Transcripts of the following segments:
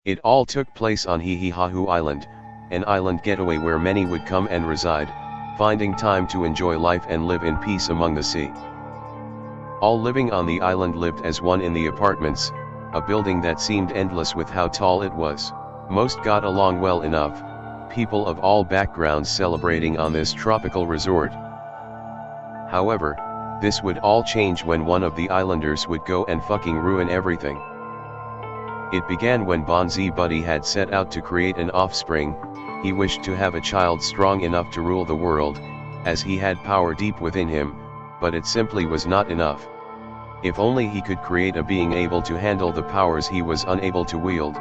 It all took place on Hihihahu Island, an island getaway where many would come and reside, finding time to enjoy life and live in peace among the sea. All living on the island lived as one in the apartments, a building that seemed endless with how tall it was. Most got along well enough, people of all backgrounds celebrating on this tropical resort. However, this would all change when one of the islanders would go and fucking ruin everything. It began when Bonzi Buddy had set out to create an offspring. He wished to have a child strong enough to rule the world, as he had power deep within him, but it simply was not enough. If only he could create a being able to handle the powers he was unable to wield.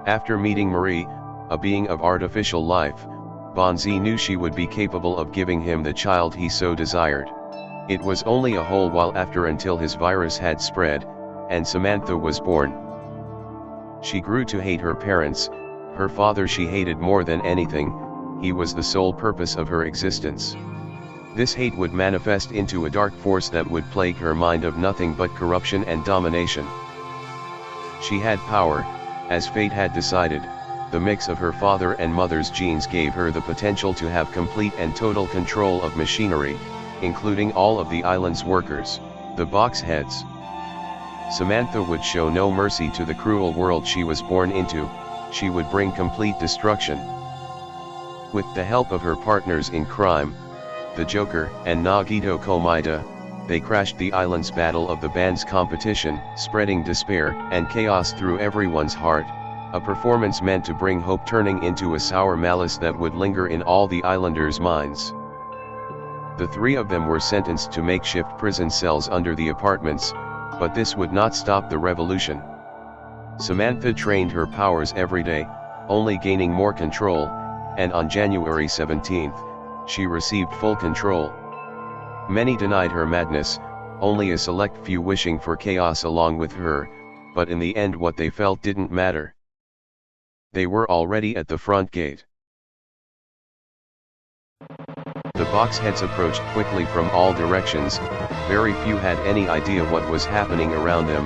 After meeting Marie, a being of artificial life, Bonzi knew she would be capable of giving him the child he so desired. It was only a whole while after until his virus had spread, and Samantha was born. She grew to hate her parents. Her father she hated more than anything. He was the sole purpose of her existence. This hate would manifest into a dark force that would plague her mind of nothing but corruption and domination. She had power, as fate had decided. The mix of her father and mother's genes gave her the potential to have complete and total control of machinery, including all of the island's workers, the boxheads. Samantha would show no mercy to the cruel world she was born into. She would bring complete destruction. With the help of her partners in crime, the Joker and Nagito Komida, they crashed the island's Battle of the Bands competition, spreading despair and chaos through everyone's heart, a performance meant to bring hope turning into a sour malice that would linger in all the islanders' minds. The three of them were sentenced to makeshift prison cells under the apartments, but this would not stop the revolution. Samantha trained her powers every day, only gaining more control, and on January 17th, she received full control. Many denied her madness, only a select few wishing for chaos along with her, but in the end what they felt didn't matter. They were already at the front gate. The boxheads approached quickly from all directions. Very few had any idea what was happening around them,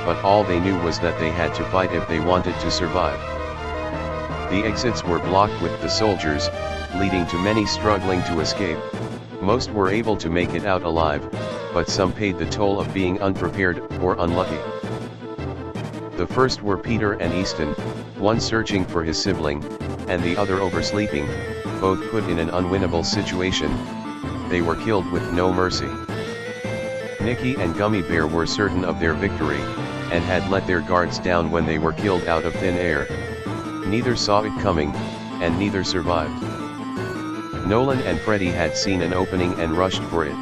but all they knew was that they had to fight if they wanted to survive. The exits were blocked with the soldiers, leading to many struggling to escape. Most were able to make it out alive, but some paid the toll of being unprepared or unlucky. The first were Peter and Easton, one searching for his sibling, and the other oversleeping, both put in an unwinnable situation. They were killed with no mercy. Nikki and Gummy Bear were certain of their victory, and had let their guards down when they were killed out of thin air. Neither saw it coming, and neither survived. Nolan and Freddy had seen an opening and rushed for it,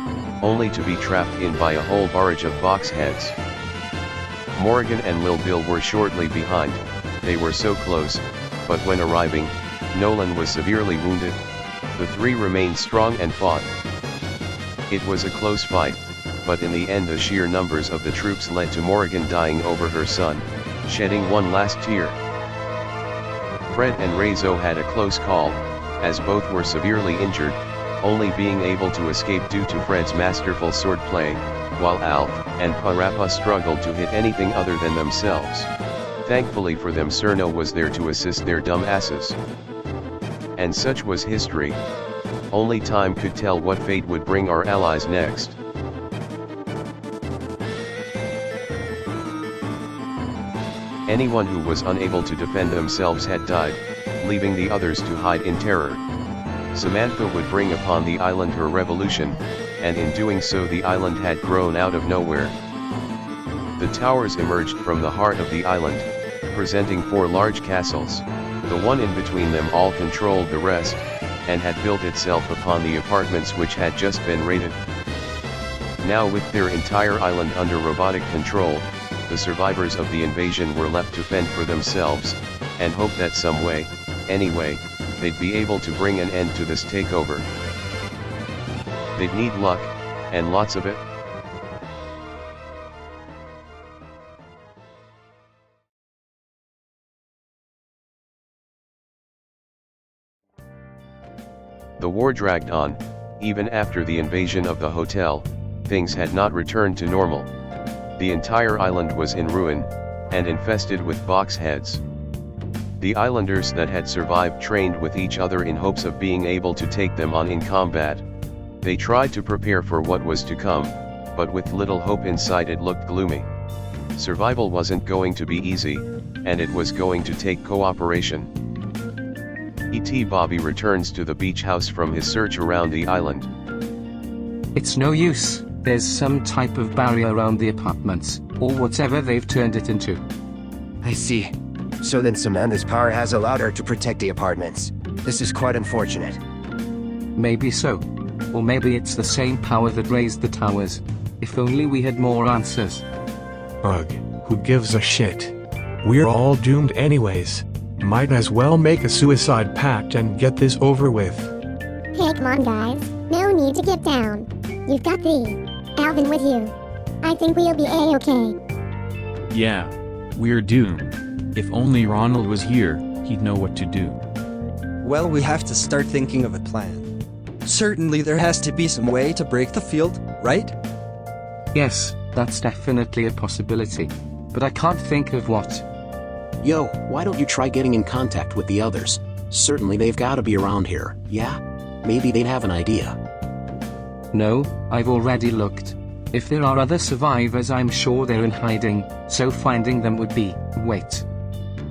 only to be trapped in by a whole barrage of boxheads. Morgan and Lil Bill were shortly behind. They were so close, but when arriving, Nolan was severely wounded. The three remained strong and fought. It was a close fight, but in the end the sheer numbers of the troops led to Morgan dying over her son, shedding one last tear. Fred and Rezo had a close call, as both were severely injured, only being able to escape due to Fred's masterful swordplay, while Alf and Parappa struggled to hit anything other than themselves. Thankfully for them, Cerno was there to assist their dumb asses. And such was history. Only time could tell what fate would bring our allies next. Anyone who was unable to defend themselves had died, leaving the others to hide in terror. Samantha would bring upon the island her revolution, and in doing so the island had grown out of nowhere. The towers emerged from the heart of the island, presenting 4 large castles. The one in between them all controlled the rest, and had built itself upon the apartments which had just been raided. Now with their entire island under robotic control, the survivors of the invasion were left to fend for themselves, and hope that some way, anyway, they'd be able to bring an end to this takeover. They'd need luck, and lots of it. The war dragged on. Even after the invasion of the hotel, things had not returned to normal. The entire island was in ruin. and infested with box heads. The islanders that had survived trained with each other in hopes of being able to take them on in combat. They tried to prepare for what was to come, but with little hope inside it looked gloomy. Survival wasn't going to be easy, and it was going to take cooperation. E.T. Bobby returns to the beach house from his search around the island. It's no use, there's some type of barrier around the apartments, or whatever they've turned it into. I see. So then Samantha's power has allowed her to protect the apartments. This is quite unfortunate. Maybe so. Or maybe it's the same power that raised the towers. If only we had more answers. Ugh, who gives a shit? We're all doomed anyways. Might as well make a suicide pact and get this over with. Hey, come on guys, no need to get down. You've got the Alvin with you. I think we'll be a-okay. Yeah, we're doomed. If only Ronald was here, he'd know what to do. Well, we have to start thinking of a plan. Certainly there has to be some way to break the field, right? Yes, that's definitely a possibility. But I can't think of what. Yo, why don't you try getting in contact with the others? Certainly they've gotta be around here, yeah? Maybe they'd have an idea. No, I've already looked. If there are other survivors, I'm sure they're in hiding, so finding them would be... Wait.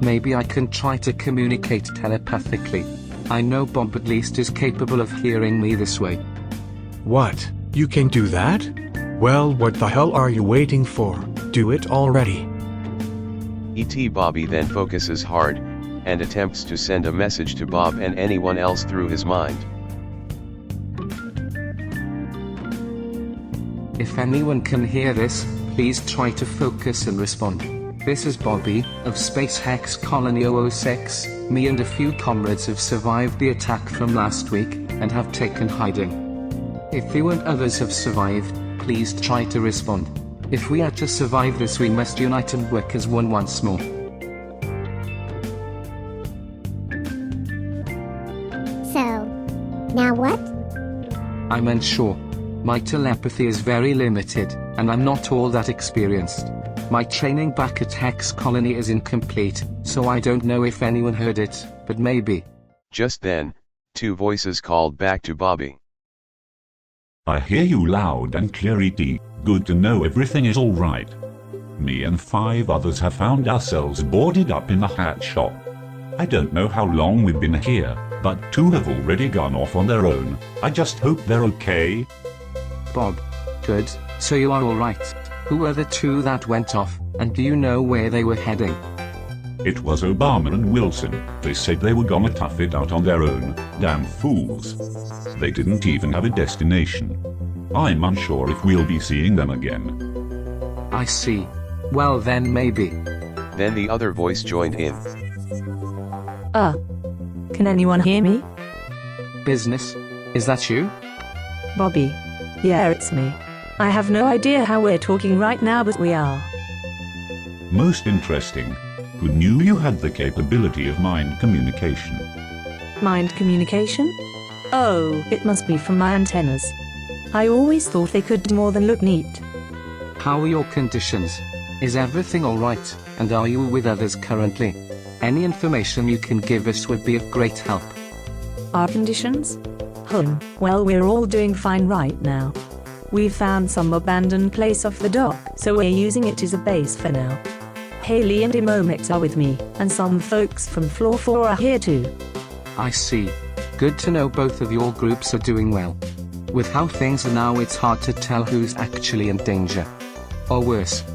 Maybe I can try to communicate telepathically. I know Bob at least is capable of hearing me this way. What? You can do that? Well, what the hell are you waiting for? Do it already. E.T. Bobby then focuses hard, and attempts to send a message to Bob and anyone else through his mind. If anyone can hear this, please try to focus and respond. This is Bobby, of Space Hex Colony 006. Me and a few comrades have survived the attack from last week, and have taken hiding. If you and others have survived, please try to respond. If we are to survive this, we must unite and work as one once more. So, now what? I'm unsure. My telepathy is very limited, and I'm not all that experienced. My training back at Hex Colony is incomplete, so I don't know if anyone heard it, but maybe. Just then, two voices called back to Bobby. I hear you loud and clear, E.T. Good to know everything is all right. Me and 5 others have found ourselves boarded up in the hat shop. I don't know how long we've been here, but 2 have already gone off on their own. I just hope they're okay. Bob. Good, so you are alright. Who were the 2 that went off, and do you know where they were heading? It was Obama and Wilson. They said they were gonna tough it out on their own. Damn fools. They didn't even have a destination. I'm unsure if we'll be seeing them again. I see. Well then maybe. Then the other voice joined in. Can anyone hear me? Business? Is that you? Bobby. Yeah, it's me. I have no idea how we're talking right now, but we are. Most interesting. Who knew you had the capability of mind communication? Mind communication? Oh, it must be from my antennas. I always thought they could do more than look neat. How are your conditions? Is everything alright, and are you with others currently? Any information you can give us would be of great help. Our conditions? Well, we're all doing fine right now. We've found some abandoned place off the dock, so we're using it as a base for now. Haley and Imomix are with me, and some folks from Floor 4 are here too. I see. Good to know both of your groups are doing well. With how things are now, it's hard to tell who's actually in danger. Or worse.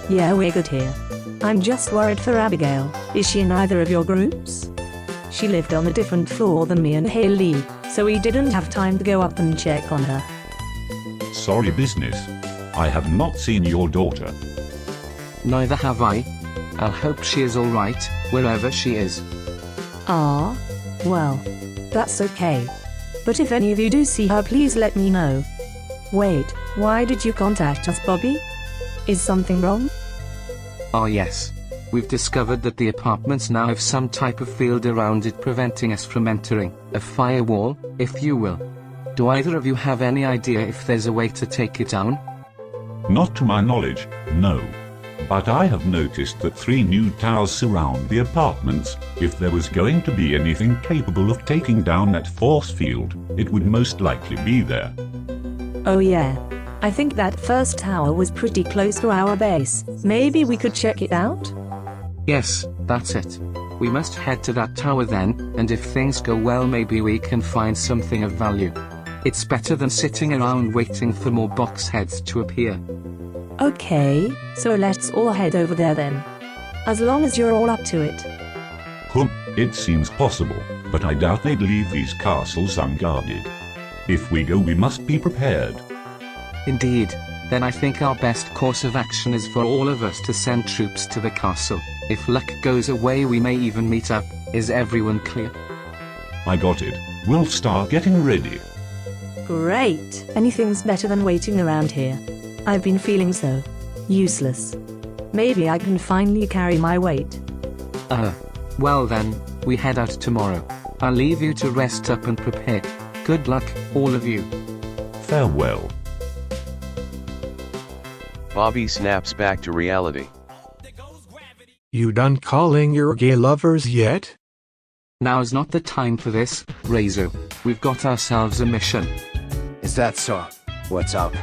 Yeah, we're good here. I'm just worried for Abigail. Is she in either of your groups? She lived on a different floor than me and Haley, so we didn't have time to go up and check on her. Sorry business. I have not seen your daughter. Neither have I. I'll hope she is alright, wherever she is. Well, that's okay. But if any of you do see her, please let me know. Wait, why did you contact us, Bobby? Is something wrong? Oh yes. We've discovered that the apartments now have some type of field around it preventing us from entering. A firewall, if you will. Do either of you have any idea if there's a way to take it down? Not to my knowledge, no. But I have noticed that 3 new towers surround the apartments. If there was going to be anything capable of taking down that force field, it would most likely be there. Oh yeah. I think that first tower was pretty close to our base. Maybe we could check it out? Yes, that's it. We must head to that tower then, and if things go well maybe we can find something of value. It's better than sitting around waiting for more box heads to appear. Okay, so let's all head over there then. As long as you're all up to it. It seems possible, but I doubt they'd leave these castles unguarded. If we go, we must be prepared. Indeed. Then I think our best course of action is for all of us to send troops to the castle. If luck goes away we may even meet up. Is everyone clear? I got it. We'll start getting ready. Great! Anything's better than waiting around here. I've been feeling so useless. Maybe I can finally carry my weight. Well then, we head out tomorrow. I'll leave you to rest up and prepare. Good luck, all of you. Farewell. Bobby snaps back to reality. You done calling your gay lovers yet? Now's not the time for this, Razor. We've got ourselves a mission. Is that so? What's up?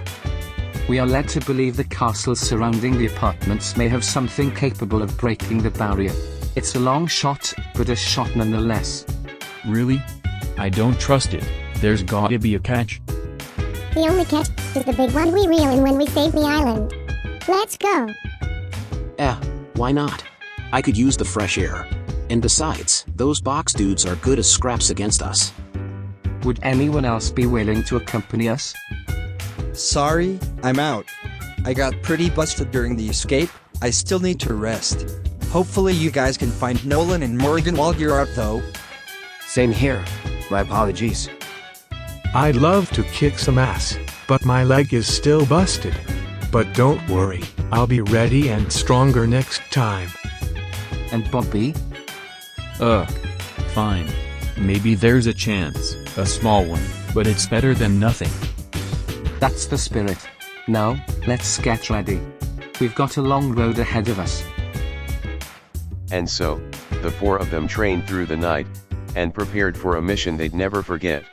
We are led to believe the castles surrounding the apartments may have something capable of breaking the barrier. It's a long shot, but a shot nonetheless. Really? I don't trust it. There's gotta be a catch. The only catch is the big one we reel in when we save the island. Let's go. Why not? I could use the fresh air. And besides, those box dudes are good as scraps against us. Would anyone else be willing to accompany us? Sorry, I'm out. I got pretty busted during the escape. I still need to rest. Hopefully you guys can find Nolan and Morgan while you're out though. Same here. My apologies. I'd love to kick some ass, but my leg is still busted. But don't worry, I'll be ready and stronger next time. And Bobby? Fine. Maybe there's a chance, a small one, but it's better than nothing. That's the spirit. Now, let's get ready. We've got a long road ahead of us. And so, the 4 of them trained through the night, and prepared for a mission they'd never forget.